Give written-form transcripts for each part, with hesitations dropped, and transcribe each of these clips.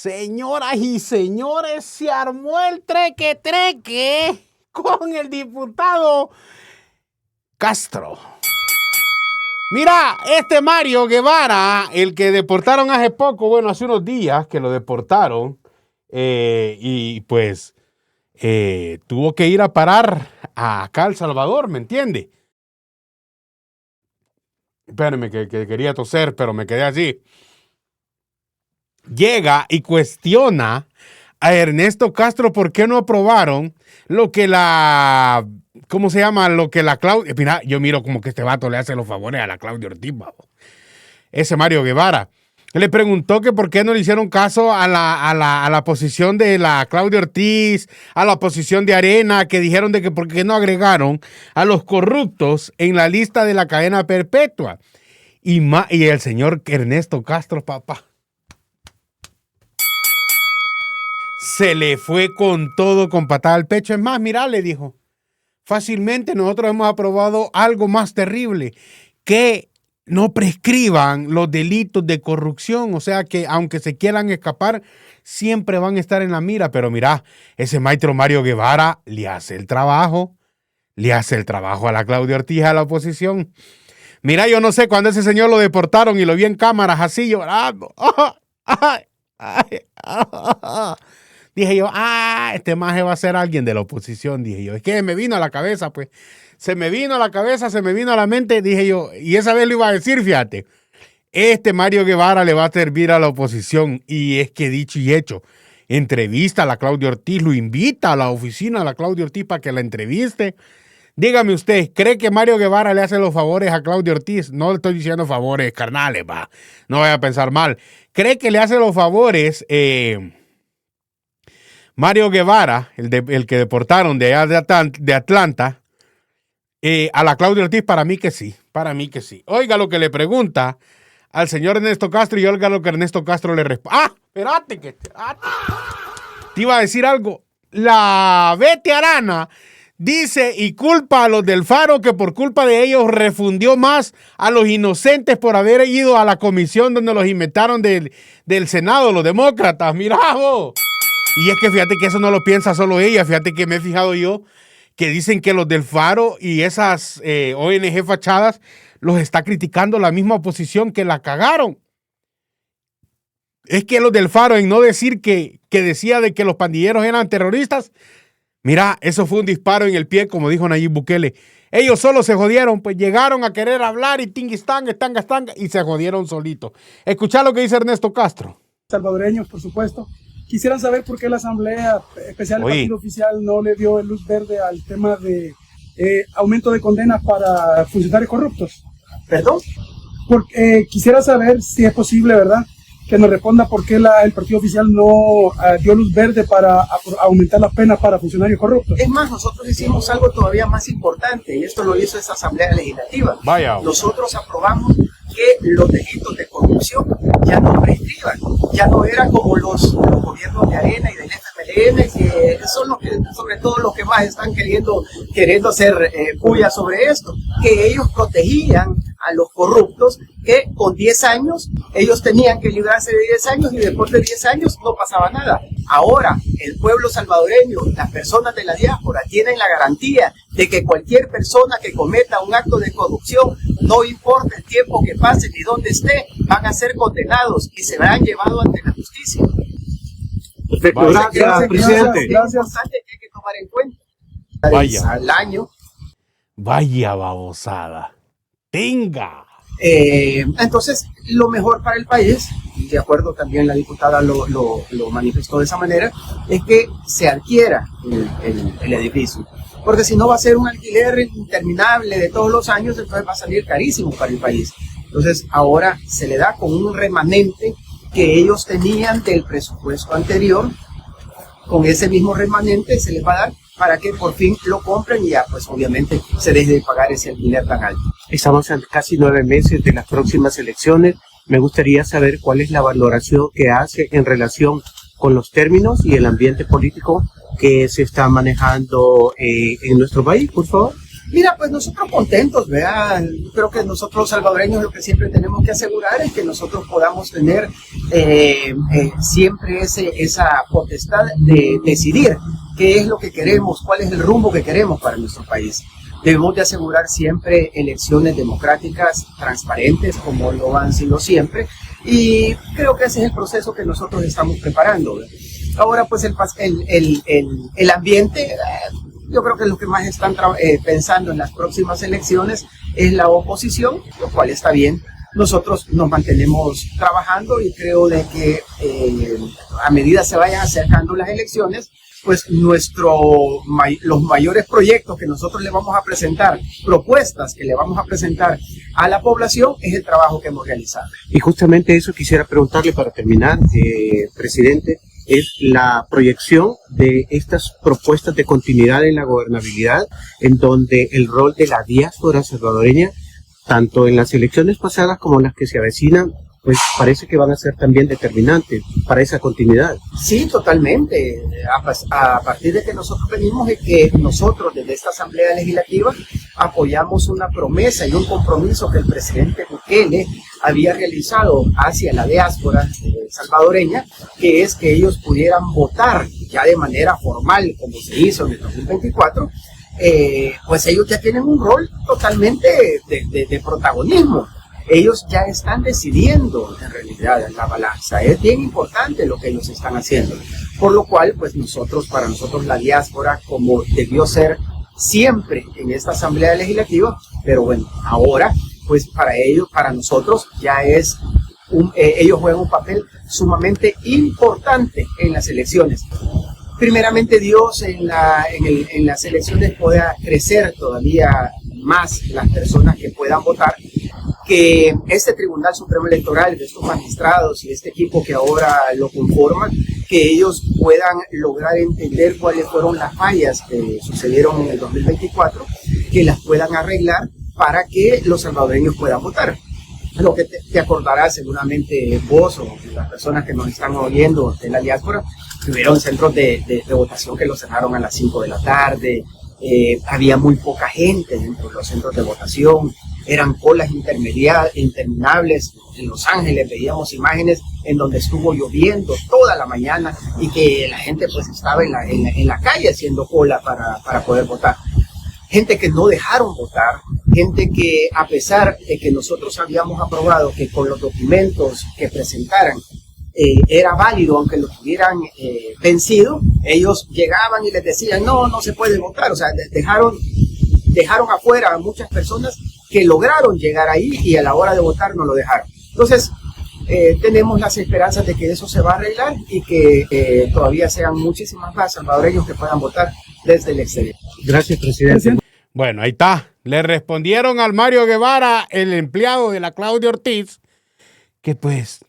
Señoras y señores, se armó el treque con el diputado Castro. Mira, este Mario Guevara, el que deportaron hace poco, bueno, hace unos días que lo deportaron, y pues tuvo que ir a parar acá a El Salvador, ¿me entiende? Espérenme, que quería toser, pero me quedé así. Llega y cuestiona a Ernesto Castro por qué no aprobaron lo que la... ¿Cómo se llama? Lo que la Claudia... Mira, yo miro como que este vato le hace los favores a la Claudia Ortiz, babo. Ese Mario Guevara. Le preguntó que por qué no le hicieron caso a la posición de la Claudia Ortiz, a la posición de Arena, que dijeron de que por qué no agregaron a los corruptos en la lista de la cadena perpetua. Y el señor Ernesto Castro, papá, se le fue con todo, con patada al pecho. Es más, mira, le dijo, fácilmente nosotros hemos aprobado algo más terrible, que no prescriban los delitos de corrupción. O sea que aunque se quieran escapar, siempre van a estar en la mira. Pero mira, ese maestro Mario Guevara le hace el trabajo a la Claudia Ortiz, a la oposición. Mira, yo no sé, cuando ese señor lo deportaron y lo vi en cámaras así llorando. Dije yo, este maje va a ser alguien de la oposición, dije yo. Es que me vino a la cabeza, pues. Se me vino a la cabeza, se me vino a la mente, dije yo. Y esa vez lo iba a decir, fíjate. Este Mario Guevara le va a servir a la oposición. Y es que dicho y hecho, entrevista a la Claudia Ortiz, lo invita a la oficina a la Claudia Ortiz para que la entreviste. Dígame usted, ¿cree que Mario Guevara le hace los favores a Claudia Ortiz? No le estoy diciendo favores carnales, va. No vaya a pensar mal. ¿Cree que le hace los favores... Mario Guevara, el que deportaron de allá de Atlanta, a la Claudia Ortiz? Para mí que sí, Oiga lo que le pregunta al señor Ernesto Castro y oiga lo que Ernesto Castro le responde. Espérate. Te iba a decir algo. La Betty Arana dice y culpa a los del Faro que por culpa de ellos refundió más a los inocentes por haber ido a la comisión donde los inventaron del Senado, los demócratas. Mira vos. Y es que fíjate que eso no lo piensa solo ella. Fíjate que me he fijado yo que dicen que los del Faro y esas ONG fachadas los está criticando la misma oposición que la cagaron. Es que los del Faro, en no decir que decía de que los pandilleros eran terroristas, mira, eso fue un disparo en el pie, como dijo Nayib Bukele. Ellos solo se jodieron, pues llegaron a querer hablar y tinguistanga, y se jodieron solitos. Escuchá lo que dice Ernesto Castro. Salvadoreños, por supuesto. Quisieran saber por qué la Asamblea Especial del Partido Oficial no le dio luz verde al tema de aumento de condenas para funcionarios corruptos. ¿Perdón? Quisiera saber si es posible, ¿verdad?, que nos responda por qué el Partido Oficial no dio luz verde para aumentar las penas para funcionarios corruptos. Es más, nosotros hicimos algo todavía más importante, y esto lo hizo esa Asamblea Legislativa. Vaya. Nosotros aprobamos que los delitos de corrupción ya no prescriban, ya no eran como los gobiernos de Arena y del FMLN, que son los que, sobre todo los que más están queriendo hacer puya sobre esto, que ellos protegían a los corruptos, que con 10 años ellos tenían que librarse de 10 años y después de 10 años no pasaba nada. Ahora el pueblo salvadoreño, las personas de la diáspora tienen la garantía de que cualquier persona que cometa un acto de corrupción, no importa el tiempo que pase ni dónde esté, van a ser condenados y se verán llevados ante la justicia. Perfecto, gracias, presidente. Es importante que hay que tomar en cuenta. Vaya. Al año. Vaya babosada. Tenga. Entonces, lo mejor para el país, y de acuerdo también la diputada lo manifestó de esa manera, es que se adquiera el edificio. Porque si no va a ser un alquiler interminable de todos los años, entonces va a salir carísimo para el país. Entonces, ahora se le da con un remanente que ellos tenían del presupuesto anterior. Con ese mismo remanente se les va a dar para que por fin lo compren y ya, pues obviamente se deje de pagar ese alquiler tan alto. Estamos a casi 9 meses de las próximas elecciones. Me gustaría saber cuál es la valoración que hace en relación con los términos y el ambiente político que se está manejando en nuestro país, por favor. Mira, pues nosotros contentos, vean, creo que nosotros los salvadoreños lo que siempre tenemos que asegurar es que nosotros podamos tener siempre esa potestad de decidir qué es lo que queremos, cuál es el rumbo que queremos para nuestro país. Debemos de asegurar siempre elecciones democráticas, transparentes, como lo han sido siempre, y creo que ese es el proceso que nosotros estamos preparando, ¿verdad? Ahora, pues el ambiente, yo creo que lo que más están pensando en las próximas elecciones es la oposición, lo cual está bien. Nosotros nos mantenemos trabajando y creo de que a medida se vayan acercando las elecciones, pues los mayores proyectos que nosotros le vamos a presentar, propuestas que le vamos a presentar a la población, es el trabajo que hemos realizado. Y justamente eso quisiera preguntarle para terminar, presidente, es la proyección de estas propuestas de continuidad en la gobernabilidad, en donde el rol de la diáspora salvadoreña, tanto en las elecciones pasadas como en las que se avecinan, pues parece que van a ser también determinantes para esa continuidad. Sí, totalmente. A partir de que nosotros venimos, es que nosotros desde esta Asamblea Legislativa apoyamos una promesa y un compromiso que el presidente Bukele había realizado hacia la diáspora salvadoreña, que es que ellos pudieran votar ya de manera formal, como se hizo en el 2024, pues ellos ya tienen un rol totalmente de protagonismo. Ellos ya están decidiendo en realidad en la balanza. Es bien importante lo que ellos están haciendo. Por lo cual, pues para nosotros la diáspora, como debió ser siempre en esta Asamblea Legislativa, pero bueno, ahora, pues para nosotros ya es, ellos juegan un papel sumamente importante en las elecciones. Primeramente Dios en las elecciones pueda crecer todavía más las personas que puedan votar, que este Tribunal Supremo Electoral, de estos magistrados y este equipo que ahora lo conforman, que ellos puedan lograr entender cuáles fueron las fallas que sucedieron en el 2024, que las puedan arreglar para que los salvadoreños puedan votar. Lo que te acordarás seguramente vos o las personas que nos están oyendo de la diáspora, tuvieron centros de votación que los cerraron a las 5 de la tarde, había muy poca gente dentro de los centros de votación, eran colas interminables. En Los Ángeles veíamos imágenes en donde estuvo lloviendo toda la mañana y que la gente pues estaba en la calle haciendo cola para poder votar. Gente que no dejaron votar, gente que a pesar de que nosotros habíamos aprobado que con los documentos que presentaran era válido, aunque lo tuvieran vencido, ellos llegaban y les decían no se puede votar. O sea, dejaron afuera a muchas personas que lograron llegar ahí y a la hora de votar no lo dejaron. Entonces, tenemos las esperanzas de que eso se va a arreglar y que todavía sean muchísimas más salvadoreños que puedan votar desde el exterior. Gracias, presidente. Bueno, ahí está. Le respondieron al Mario Guevara, el empleado de la Claudia Ortiz, que pues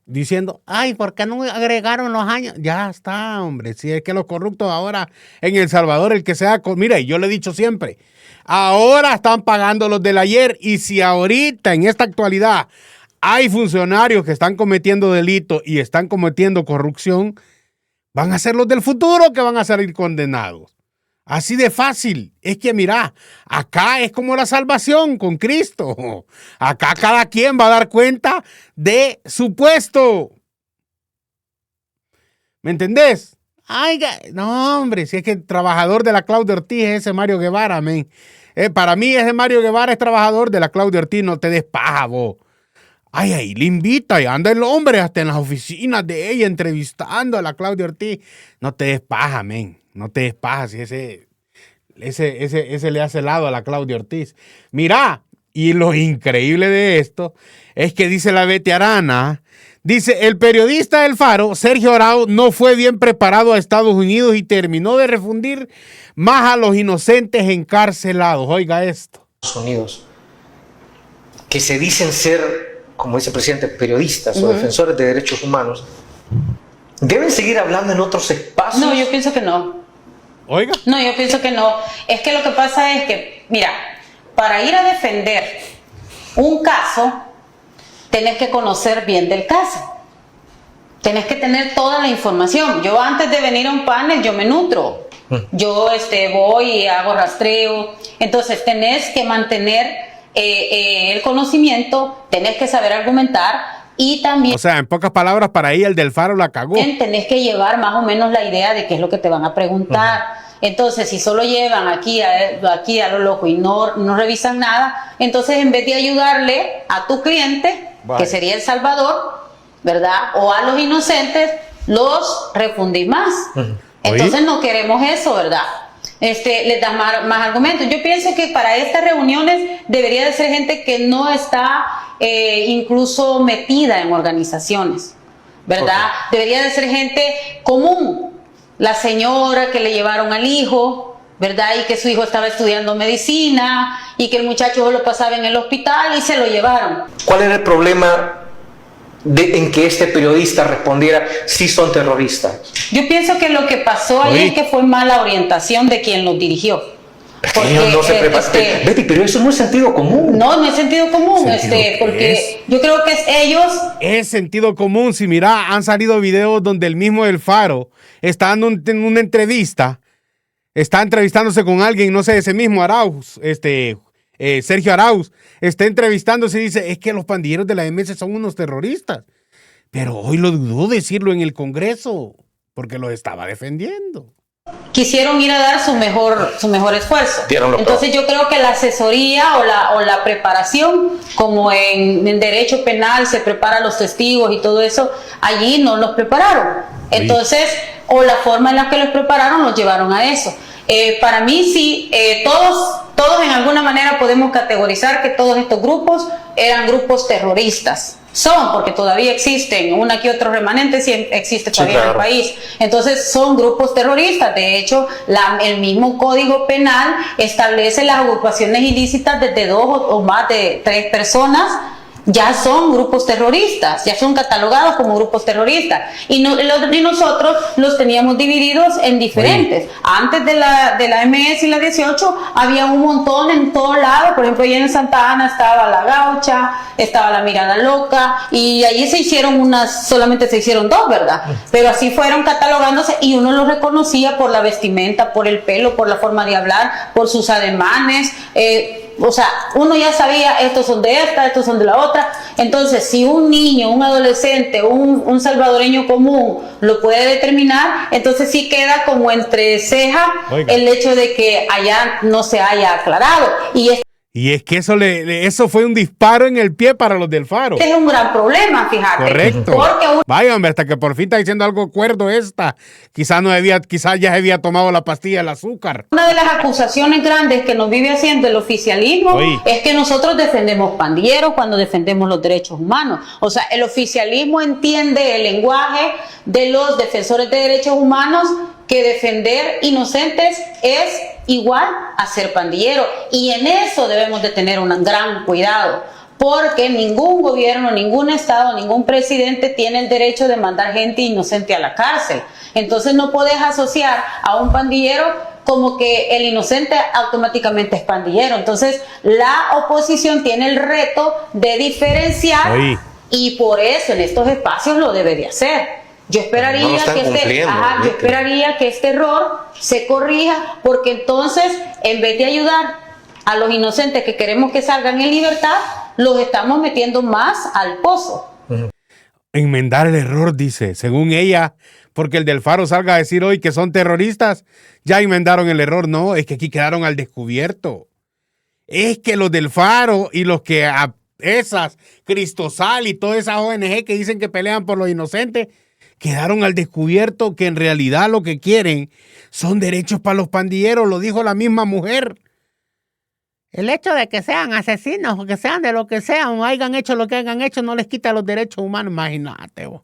diciendo, ay, ¿por qué no agregaron los años? Ya está, hombre. Si es que los corruptos ahora en El Salvador, el que sea, mira, yo le he dicho siempre, ahora están pagando los del ayer, y si ahorita, en esta actualidad, hay funcionarios que están cometiendo delitos y están cometiendo corrupción, van a ser los del futuro que van a salir condenados. Así de fácil. Es que mira, acá es como la salvación con Cristo. Acá cada quien va a dar cuenta de su puesto. ¿Me entendés? Ay, no, hombre, si es que el trabajador de la Claudia Ortiz es ese Mario Guevara, men. Para mí ese Mario Guevara es trabajador de la Claudia Ortiz, no te des paja, vos. Ay, ahí le invita y anda el hombre hasta en las oficinas de ella entrevistando a la Claudia Ortiz. No te des paja, men. No te des paja si ese le hace lado a la Claudia Ortiz. Mira, y lo increíble de esto es que dice la Betty Arana, dice, el periodista del Faro, Sergio Arau, no fue bien preparado a Estados Unidos y terminó de refundir más a los inocentes encarcelados. Oiga esto. Estados Unidos, que se dicen ser, como dice el presidente, periodistas o defensores de derechos humanos, ¿deben seguir hablando en otros espacios? No, yo pienso que no. Oiga. No, yo pienso que no. Es que lo que pasa es que, mira, para ir a defender un caso, tenés que conocer bien del caso. Tenés que tener toda la información. Yo antes de venir a un panel, yo me nutro. Yo voy y hago rastreo. Entonces tenés que mantener el conocimiento, tenés que saber argumentar y también... O sea, en pocas palabras, para ella el del Faro la cagó. Tenés que llevar más o menos la idea de qué es lo que te van a preguntar. Entonces, si solo llevan aquí a lo loco y no revisan nada, entonces en vez de ayudarle a tu cliente, que sería El Salvador, ¿verdad? O a los inocentes, los refundís más. Entonces no queremos eso, ¿verdad? Les das más argumentos. Yo pienso que para estas reuniones debería de ser gente que no está incluso metida en organizaciones, ¿verdad? Debería de ser gente común. La señora que le llevaron al hijo, ¿verdad? Y que su hijo estaba estudiando medicina y que el muchacho lo pasaba en el hospital y se lo llevaron. ¿Cuál era el problema en que este periodista respondiera si son terroristas? Yo pienso que lo que pasó ahí es que fue mala orientación de quien los dirigió. Porque no se Betty, pero eso no es sentido común. No es sentido común, porque yo creo que ellos... Es sentido común. Si mira, han salido videos donde el mismo El Faro está dando una entrevista, está entrevistándose con alguien, no sé, ese mismo Arauz, Sergio Arauz, está entrevistándose y dice, es que los pandilleros de la MS son unos terroristas. Pero hoy lo dudó decirlo en el Congreso, porque los estaba defendiendo. Quisieron ir a dar su mejor esfuerzo. Entonces yo creo que la asesoría o la preparación, como en derecho penal se preparan los testigos y todo eso, allí no los prepararon. Entonces, o la forma en la que los prepararon los llevaron a eso. Para mí sí, todos en alguna manera podemos categorizar que todos estos grupos eran grupos terroristas. Porque todavía existen, una que otro remanente sí existe todavía en el país. Entonces son grupos terroristas. De hecho, el mismo Código Penal establece las agrupaciones ilícitas desde 2 o más de 3 personas. Ya son grupos terroristas, ya son catalogados como grupos terroristas. Y nosotros los teníamos divididos en diferentes. Antes de la MS y la 18 había un montón en todos lados. Por ejemplo, allá en Santa Ana estaba la Gaucha, estaba la Mirada Loca, y allí solamente se hicieron 2, ¿verdad? Pero así fueron catalogándose y uno los reconocía por la vestimenta, por el pelo, por la forma de hablar, por sus ademanes. O sea, uno ya sabía, estos son de esta, estos son de la otra. Entonces, si un niño, un adolescente, un salvadoreño común lo puede determinar, entonces sí queda como entre ceja el hecho de que allá no se haya aclarado. Y es que eso fue un disparo en el pie para los del Faro. Es un gran problema, fíjate. Correcto. Vaya, hombre, hasta que por fin está diciendo algo cuerdo esta. Quizás ya se había tomado la pastilla del azúcar. Una de las acusaciones grandes que nos vive haciendo el oficialismo es que nosotros defendemos pandilleros cuando defendemos los derechos humanos. O sea, el oficialismo entiende el lenguaje de los defensores de derechos humanos, que defender inocentes es igual a ser pandillero, y en eso debemos de tener un gran cuidado, porque ningún gobierno, ningún estado, ningún presidente tiene el derecho de mandar gente inocente a la cárcel. Entonces no podés asociar a un pandillero como que el inocente automáticamente es pandillero. Entonces la oposición tiene el reto de diferenciar, y por eso en estos espacios lo debe de hacer. Yo esperaría, que este error se corrija, porque entonces, en vez de ayudar a los inocentes que queremos que salgan en libertad, los estamos metiendo más al pozo. Enmendar el error, dice, según ella, porque el del Faro salga a decir hoy que son terroristas, ya enmendaron el error. No, es que aquí quedaron al descubierto. Es que los del Faro y los que esas, Cristosal y todas esas ONG que dicen que pelean por los inocentes, quedaron al descubierto que en realidad lo que quieren son derechos para los pandilleros, lo dijo la misma mujer. El hecho de que sean asesinos o que sean de lo que sean o hayan hecho lo que hayan hecho no les quita los derechos humanos, imagínate vos.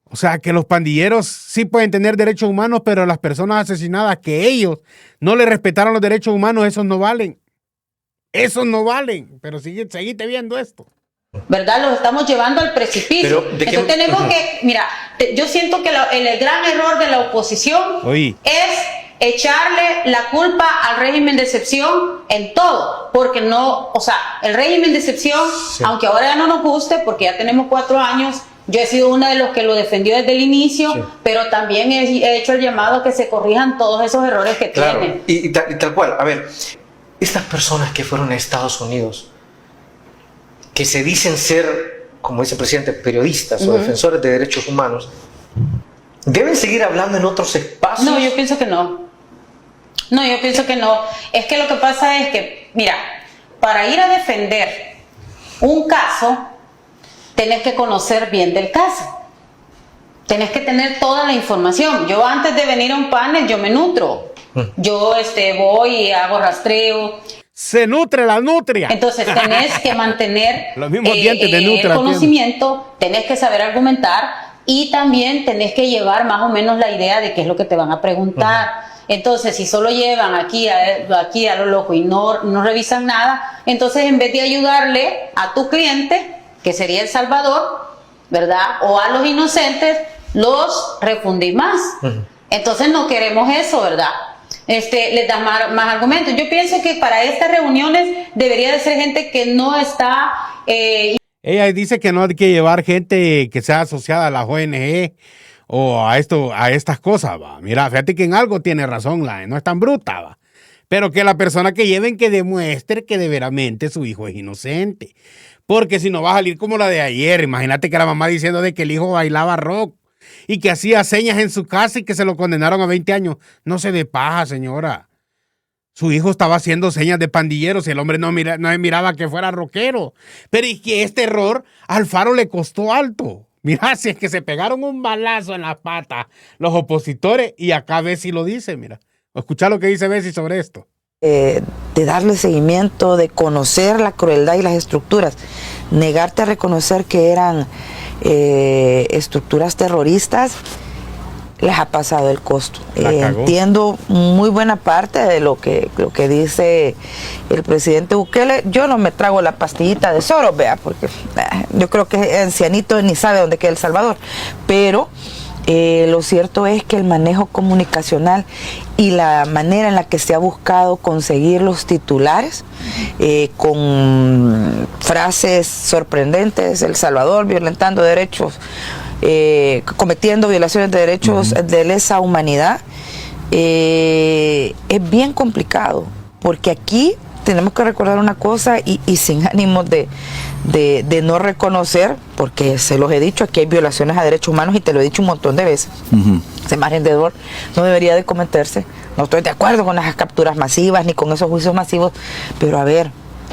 O sea, que los pandilleros sí pueden tener derechos humanos, pero las personas asesinadas que ellos no le respetaron los derechos humanos, esos no valen. Esos no valen, pero seguite viendo esto. ¿Verdad? Los estamos llevando al precipicio. Entonces tenemos que, mira, yo siento que el gran error de la oposición es echarle la culpa al régimen de excepción en todo, porque no, o sea, el régimen de excepción, aunque ahora ya no nos guste, porque ya tenemos 4 años, Yo he sido una de los que lo defendió desde el inicio, sí, pero también he hecho el llamado a que se corrijan todos esos errores que tienen. Y tal cual. A ver, estas personas que fueron a Estados Unidos, que se dicen ser, como dice el presidente, periodistas o defensores de derechos humanos, ¿deben seguir hablando en otros espacios? No, yo pienso que no. No, yo pienso que no. Es que lo que pasa es que, mira, para ir a defender un caso, tenés que conocer bien del caso. Tenés que tener toda la información. Yo antes de venir a un panel, yo me nutro. Yo voy y hago rastreo. Se nutre la nutria. Entonces tenés que mantener los mismos dientes de nutria, el conocimiento, tenés que saber argumentar y también tenés que llevar más o menos la idea de qué es lo que te van a preguntar. Entonces, si solo llevan aquí a lo loco y no revisan nada, entonces en vez de ayudarle a tu cliente, que sería El Salvador, ¿verdad? O a los inocentes, los refundís más. Entonces no queremos eso, ¿verdad? Les das más argumentos. Yo pienso que para estas reuniones debería de ser gente que no está... Ella dice que no hay que llevar gente que sea asociada a las ONG o a estas cosas, va. Mira, fíjate que en algo tiene razón, no es tan bruta, va. Pero que la persona que lleven que demuestre que de veramente su hijo es inocente. Porque si no va a salir como la de ayer. Imagínate que la mamá diciendo de que el hijo bailaba rock y que hacía señas en su casa y que se lo condenaron a 20 años. No se dé paja, señora. Su hijo estaba haciendo señas de pandilleros y el hombre no miraba que fuera rockero. Pero es que este error al Faro le costó alto. Mira, si es que se pegaron un balazo en la pata los opositores y acá Bessi lo dice, mira. Escucha lo que dice Bessi sobre esto. De darle seguimiento, de conocer la crueldad y las estructuras. Negarte a reconocer que eran estructuras terroristas, les ha pasado el costo. Entiendo muy buena parte de lo que dice el presidente Bukele. Yo no me trago la pastillita de Soros, vea, porque yo creo que ancianito ni sabe dónde queda El Salvador. Pero lo cierto es que el manejo comunicacional y la manera en la que se ha buscado conseguir los titulares con frases sorprendentes, El Salvador violentando derechos, cometiendo violaciones de derechos de lesa humanidad, es bien complicado, porque aquí tenemos que recordar una cosa y sin ánimos de no reconocer, porque se los he dicho, aquí hay violaciones a derechos humanos y te lo he dicho un montón de veces. Ese margen de error no debería de cometerse. No estoy de acuerdo con las capturas masivas ni con esos juicios masivos, pero a ver,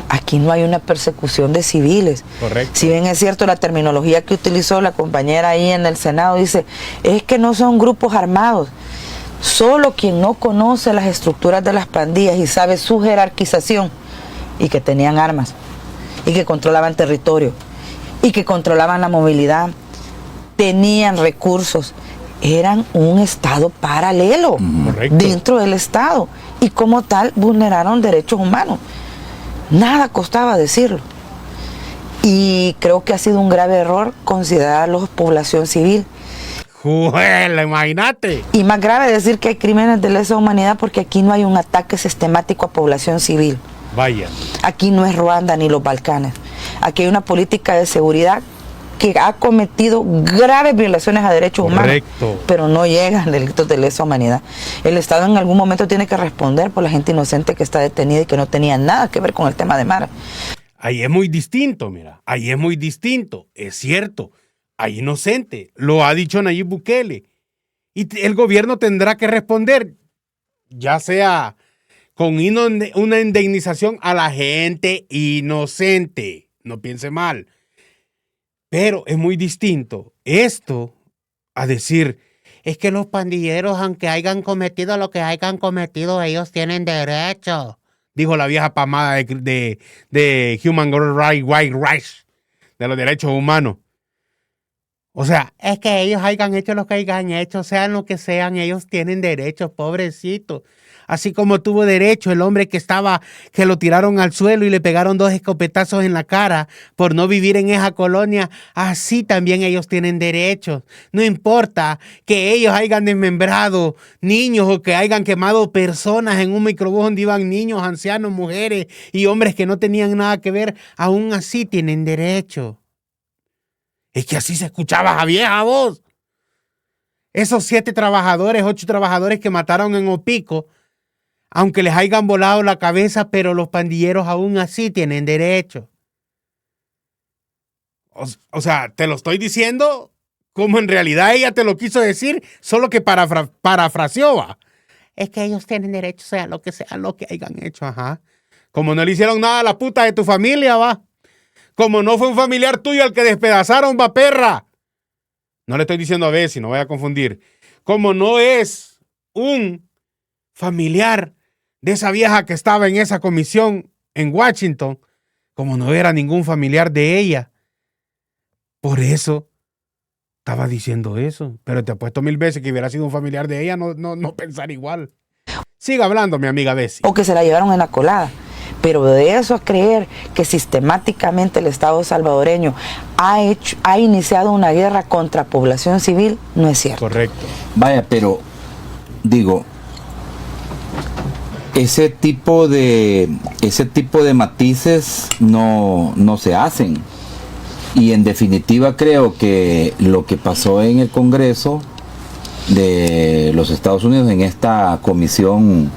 aquí no hay una persecución de civiles. Correcto. Si bien es cierto la terminología que utilizó la compañera ahí en el Senado, dice, es que no son grupos armados. Solo quien no conoce las estructuras de las pandillas y sabe su jerarquización y que tenían armas y que controlaban territorio y que controlaban la movilidad, tenían recursos, eran un estado paralelo dentro del estado y como tal vulneraron derechos humanos. Nada costaba decirlo. Y creo que ha sido un grave error considerarlos población civil. Juela, imagínate. Y más grave decir que hay crímenes de lesa humanidad porque aquí no hay un ataque sistemático a población civil. Vaya. Aquí no es Ruanda ni los Balcanes. Aquí hay una política de seguridad que ha cometido graves violaciones a derechos humanos, pero no llegan delitos de lesa humanidad. El Estado en algún momento tiene que responder por la gente inocente que está detenida y que no tenía nada que ver con el tema de Mara. Ahí es muy distinto, mira. Ahí es muy distinto. Es cierto. Hay inocente. Lo ha dicho Nayib Bukele. Y el gobierno tendrá que responder, ya sea con una indemnización a la gente inocente. No piense mal. Pero es muy distinto esto a decir, es que los pandilleros, aunque hayan cometido lo que hayan cometido, ellos tienen derecho. Dijo la vieja pamada de Human Rights, de los derechos humanos. O sea, es que ellos hayan hecho lo que hayan hecho, sean lo que sean, ellos tienen derechos, pobrecitos. Así como tuvo derecho el hombre que lo tiraron al suelo y le pegaron 2 escopetazos en la cara por no vivir en esa colonia, así también ellos tienen derechos. No importa que ellos hayan desmembrado niños o que hayan quemado personas en un microbús donde iban niños, ancianos, mujeres y hombres que no tenían nada que ver, aún así tienen derecho. Es que así se escuchaba a vieja voz. Esos 8 trabajadores que mataron en Opico, aunque les hayan volado la cabeza, pero los pandilleros aún así tienen derecho. O sea, te lo estoy diciendo como en realidad ella te lo quiso decir, solo que parafraseó, va. Es que ellos tienen derecho, sea lo que hayan hecho, ajá. Como no le hicieron nada a la puta de tu familia, va. Como no fue un familiar tuyo al que despedazaron, va, perra. No le estoy diciendo a Bessie, no vaya a confundir. Como no es un familiar de esa vieja que estaba en esa comisión en Washington, como no era ningún familiar de ella. Por eso estaba diciendo eso. Pero te apuesto 1000 veces que hubiera sido un familiar de ella, no pensar igual. Siga hablando, mi amiga Bessie. O que se la llevaron en la colada. Pero de eso a creer que sistemáticamente el Estado salvadoreño ha iniciado una guerra contra población civil, no es cierto. Correcto. Vaya, pero digo, ese tipo de matices no se hacen. Y en definitiva creo que lo que pasó en el Congreso de los Estados Unidos, en esta comisión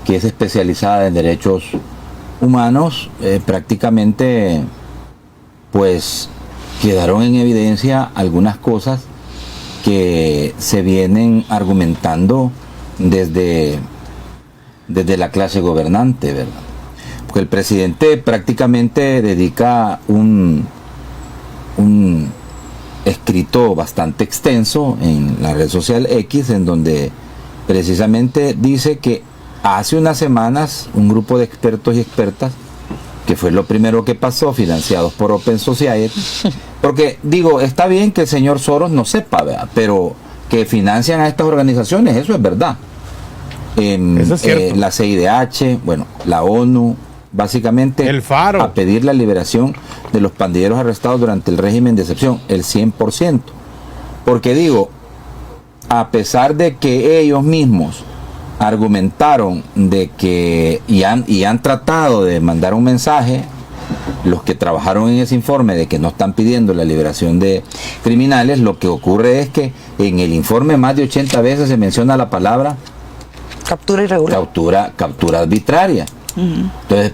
que es especializada en derechos humanos, prácticamente pues quedaron en evidencia algunas cosas que se vienen argumentando desde la clase gobernante, ¿verdad? Porque el presidente prácticamente dedica un escrito bastante extenso en la red social X, en donde precisamente dice que hace unas semanas un grupo de expertos y expertas, que fue lo primero que pasó, financiados por Open Society, porque digo, está bien que el señor Soros no sepa, ¿verdad? Pero que financian a estas organizaciones, eso es verdad. Eso es cierto. La CIDH, bueno, la ONU, básicamente el Faro, a pedir la liberación de los pandilleros arrestados durante el régimen de excepción, el 100%. Porque digo, a pesar de que ellos mismos argumentaron de que y han tratado de mandar un mensaje, los que trabajaron en ese informe, de que no están pidiendo la liberación de criminales, lo que ocurre es que en el informe más de 80 veces se menciona la palabra captura irregular, captura arbitraria. Entonces,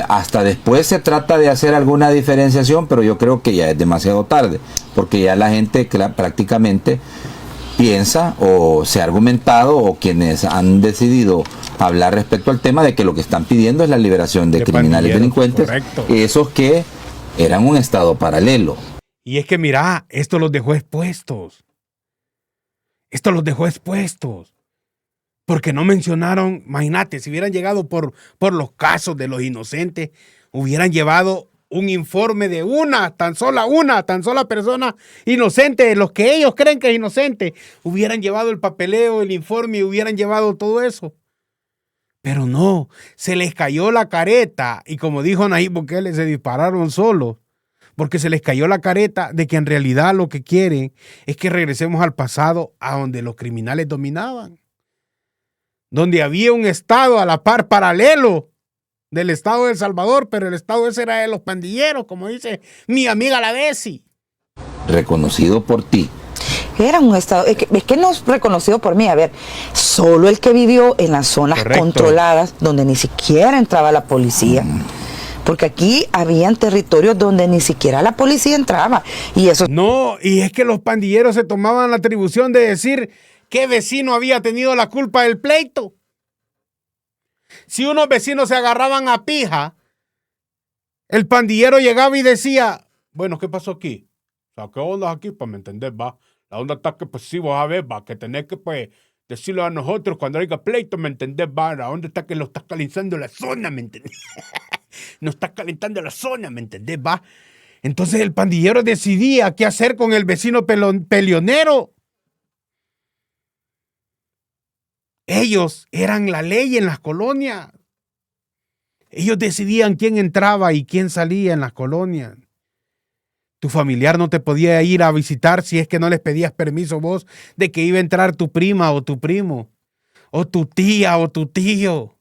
hasta después se trata de hacer alguna diferenciación, pero yo creo que ya es demasiado tarde, porque ya la gente prácticamente piensa o se ha argumentado, o quienes han decidido hablar respecto al tema, de que lo que están pidiendo es la liberación de criminales delincuentes, correcto. Esos que eran un estado paralelo. Y es que mira, esto los dejó expuestos. Porque no mencionaron, imagínate, si hubieran llegado por los casos de los inocentes, hubieran llevado un informe de tan sola persona inocente, de los que ellos creen que es inocente, hubieran llevado el papeleo, el informe, hubieran llevado todo eso. Pero no, se les cayó la careta, y como dijo Nayib Bukele, se dispararon solos, porque se les cayó la careta de que en realidad lo que quieren es que regresemos al pasado, a donde los criminales dominaban, donde había un estado a la par paralelo del estado de El Salvador, pero el estado ese era de los pandilleros, como dice mi amiga la Bessie. Reconocido por ti. Era un estado, es que no es reconocido por mí, a ver, solo el que vivió en las zonas controladas, donde ni siquiera entraba la policía. Porque aquí habían territorios donde ni siquiera la policía entraba. Y eso... No, y es que los pandilleros se tomaban la atribución de decir qué vecino había tenido la culpa del pleito. Si unos vecinos se agarraban a pija, el pandillero llegaba y decía, bueno, ¿qué pasó aquí? O sea, ¿qué onda aquí? Pues, ¿me entendés? Va. La onda está que, pues, sí, vos a ver, va, que tenés que, pues, decirlo a nosotros cuando haya pleito, ¿me entendés? Va, la onda está que lo estás calentando la zona, ¿me entendés? No estás calentando la zona, ¿me entendés? Va. Entonces el pandillero decidía qué hacer con el vecino peleonero. Ellos eran la ley en las colonias. Ellos decidían quién entraba y quién salía en las colonias. Tu familiar no te podía ir a visitar si es que no les pedías permiso vos de que iba a entrar tu prima o tu primo, o tu tía o tu tío.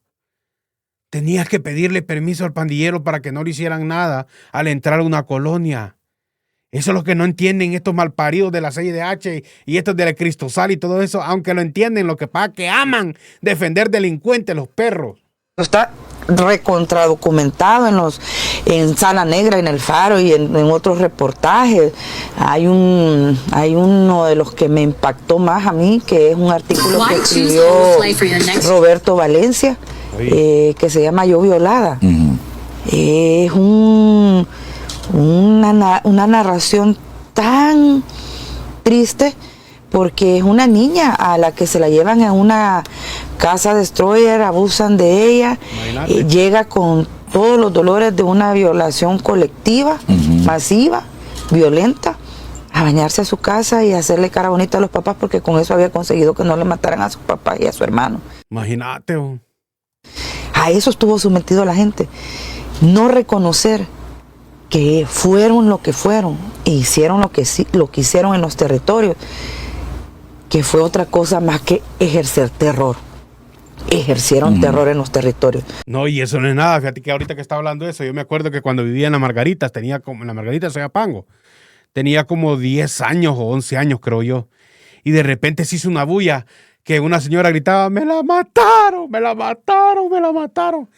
Tenías que pedirle permiso al pandillero para que no le hicieran nada al entrar a una colonia. Eso es lo que no entienden estos malparidos de la CIDH y estos de la Cristosal y todo eso, aunque lo entienden, lo que pasa es que aman defender delincuentes, los perros. Está recontradocumentado en Sala Negra, en El Faro y en otros reportajes. Hay uno de los que me impactó más a mí, que es un artículo que escribió Roberto Valencia, que se llama Yo Violada. Es una narración tan triste, porque es una niña a la que se la llevan a una casa destroyer, abusan de ella, llega con todos los dolores de una violación colectiva, masiva, violenta, a bañarse a su casa y hacerle cara bonita a los papás, porque con eso había conseguido que no le mataran a su papá y a su hermano. Imagínate. A eso estuvo sometido la gente. No reconocer que fueron lo que fueron e hicieron lo que hicieron en los territorios, que fue otra cosa más que ejercer terror. Ejercieron terror en los territorios. No, y eso no es nada. Fíjate que ahorita que estaba hablando de eso, yo me acuerdo que cuando vivía en Las Margaritas, en Las Margaritas, Soyapango, tenía como 10 años o 11 años, creo yo. Y de repente se hizo una bulla que una señora gritaba, me la mataron, me la mataron, me la mataron.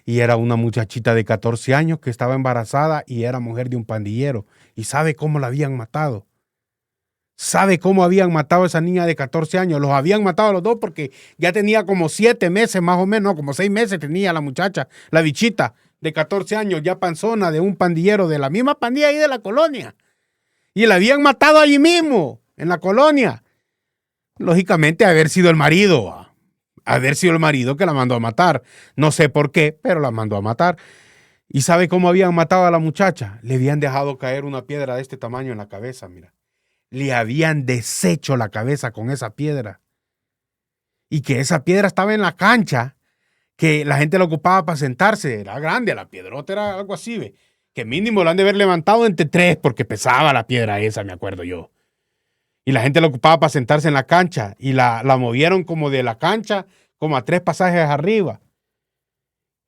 Y era una muchachita de 14 años que estaba embarazada y era mujer de un pandillero. ¿Y sabe cómo la habían matado? ¿Sabe cómo habían matado a esa niña de 14 años? Los habían matado a los dos porque ya tenía como 7 meses más o menos, como 6 meses tenía la muchacha, la bichita de 14 años, ya panzona de un pandillero de la misma pandilla ahí de la colonia. Y la habían matado allí mismo, en la colonia. Lógicamente, haber sido el marido que la mandó a matar. No sé por qué, pero la mandó a matar. ¿Y sabe cómo habían matado a la muchacha? Le habían dejado caer una piedra de este tamaño en la cabeza, mira. Le habían deshecho la cabeza con esa piedra. Y que esa piedra estaba en la cancha, que la gente la ocupaba para sentarse. Era grande, la piedrota era algo así, ¿ve? Que mínimo la han de haber levantado entre 3, porque pesaba la piedra esa, me acuerdo yo. Y la gente la ocupaba para sentarse en la cancha. Y la movieron como de la cancha, como a 3 pasajes arriba.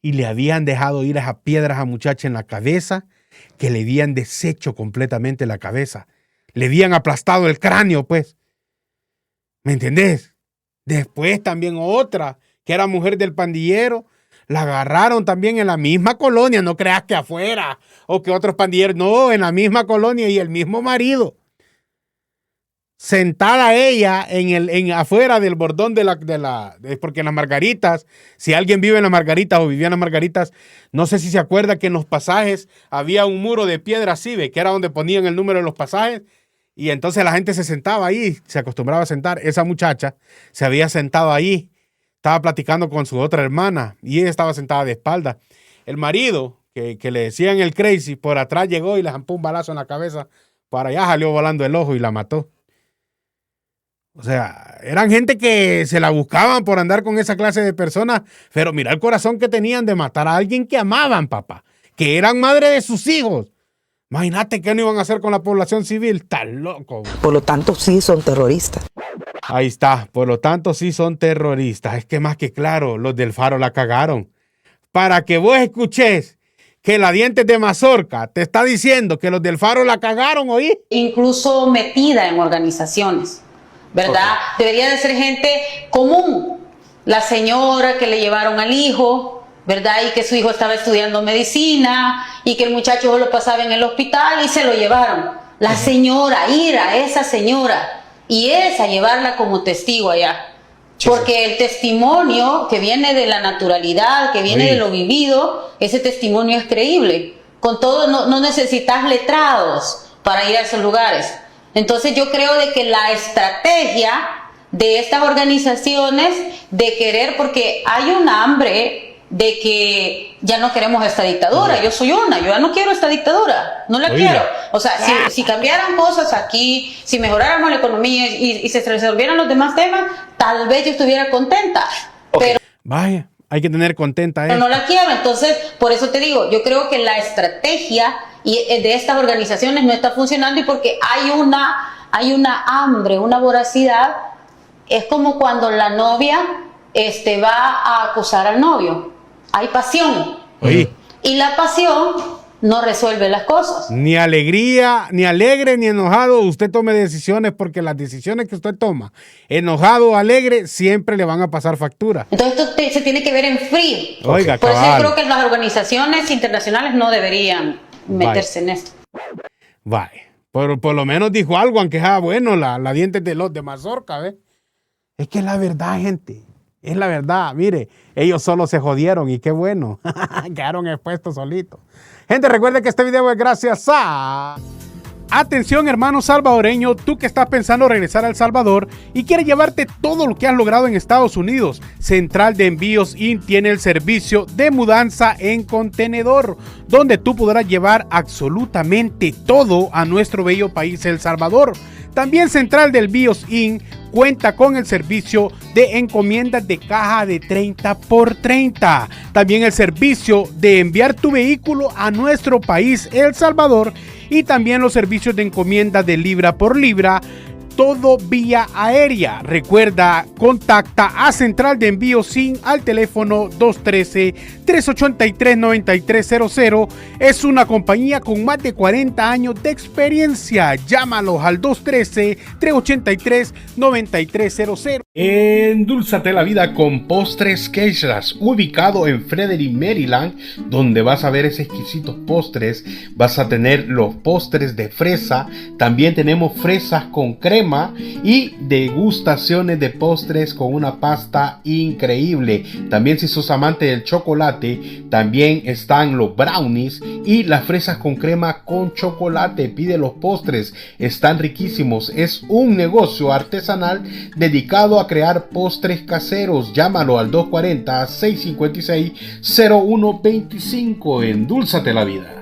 Y le habían dejado ir esas piedras a muchacha en la cabeza, que le habían deshecho completamente la cabeza. Le habían aplastado el cráneo, pues. ¿Me entendés? Después también otra, que era mujer del pandillero, la agarraron también en la misma colonia. No creas que afuera o que otros pandilleros. No, en la misma colonia y el mismo marido. Sentada ella afuera del bordón porque en Las Margaritas, si alguien vive en Las Margaritas o vivía en Las Margaritas, no sé si se acuerda que en los pasajes había un muro de piedra así, ¿ve? Que era donde ponían el número de los pasajes, y entonces la gente se sentaba ahí, se acostumbraba a sentar. Esa muchacha se había sentado ahí, estaba platicando con su otra hermana, y ella estaba sentada de espalda. El marido, que le decían el crazy, por atrás llegó y le zampó un balazo en la cabeza, para allá salió volando el ojo y la mató. O sea, eran gente que se la buscaban por andar con esa clase de personas, pero mira el corazón que tenían de matar a alguien que amaban, papá, que eran madre de sus hijos. Imagínate qué no iban a hacer con la población civil, tan loco. Por lo tanto, sí son terroristas. Ahí está, por lo tanto, sí son terroristas. Es que más que claro, los del Faro la cagaron. Para que vos escuches que la Dientes de Mazorca te está diciendo que los del Faro la cagaron, ¿oí? Incluso metida en organizaciones, ¿verdad? Okay. Debería de ser gente común. La señora que le llevaron al hijo, ¿verdad? Y que su hijo estaba estudiando medicina y que el muchacho lo pasaba en el hospital y se lo llevaron. La señora, ir a esa señora y esa llevarla como testigo allá. Sí, porque el testimonio que viene de la naturalidad, que viene de lo vivido, ese testimonio es creíble. Con todo, no necesitas letrados para ir a esos lugares. Entonces yo creo de que la estrategia de estas organizaciones de querer, porque hay un hambre de que ya no queremos esta dictadura. Yo soy yo ya no quiero esta dictadura, no la quiero. O sea, si cambiaran cosas aquí, si mejoráramos la economía y se resolvieran los demás temas, tal vez yo estuviera contenta. Okay. Pero vaya, hay que tener contenta. Pero no la quiero, entonces por eso te digo, yo creo que la estrategia de estas organizaciones no está funcionando y porque hay una hambre, una voracidad. Es como cuando la novia va a acusar al novio. Hay pasión. Y la pasión no resuelve las cosas. Ni alegría, ni alegre, ni enojado, usted tome decisiones, porque las decisiones que usted toma, enojado o alegre, siempre le van a pasar factura. Entonces esto se tiene que ver en frío. Oiga, por eso cabal. yo creo que las organizaciones internacionales no deberían meterse en esto. Vale. Por lo menos dijo algo, aunque sea bueno, la dientes de los de Mazorca, ¿ves? Es que es la verdad, gente. Es la verdad. Mire, ellos solo se jodieron y qué bueno. Quedaron expuestos solitos. Gente, recuerde que este video es gracias a... Atención, hermano salvadoreño, tú que estás pensando regresar a El Salvador y quieres llevarte todo lo que has logrado en Estados Unidos. Central de Envíos IN tiene el servicio de mudanza en contenedor, donde tú podrás llevar absolutamente todo a nuestro bello país El Salvador. También Central de Envíos IN cuenta con el servicio de encomiendas de caja de 30x30. También el servicio de enviar tu vehículo a nuestro país El Salvador, y también los servicios de encomienda de libra por libra, todo vía aérea. Recuerda, contacta a Central de Envíos SIN al teléfono 213-383-9300. Es una compañía con más de 40 años de experiencia. Llámalos al 213-383-9300. Endulzate la vida con Postres Quechras, ubicado en Frederick, Maryland, donde vas a ver esos exquisitos postres. Vas a tener los postres de fresa, también tenemos fresas con crema y degustaciones de postres con una pasta increíble. También, si sos amante del chocolate, también están los brownies y las fresas con crema con chocolate. Pide los postres, están riquísimos. Es un negocio artesanal dedicado a crear postres caseros. Llámalo al 240-656-0125. Endúlzate la vida.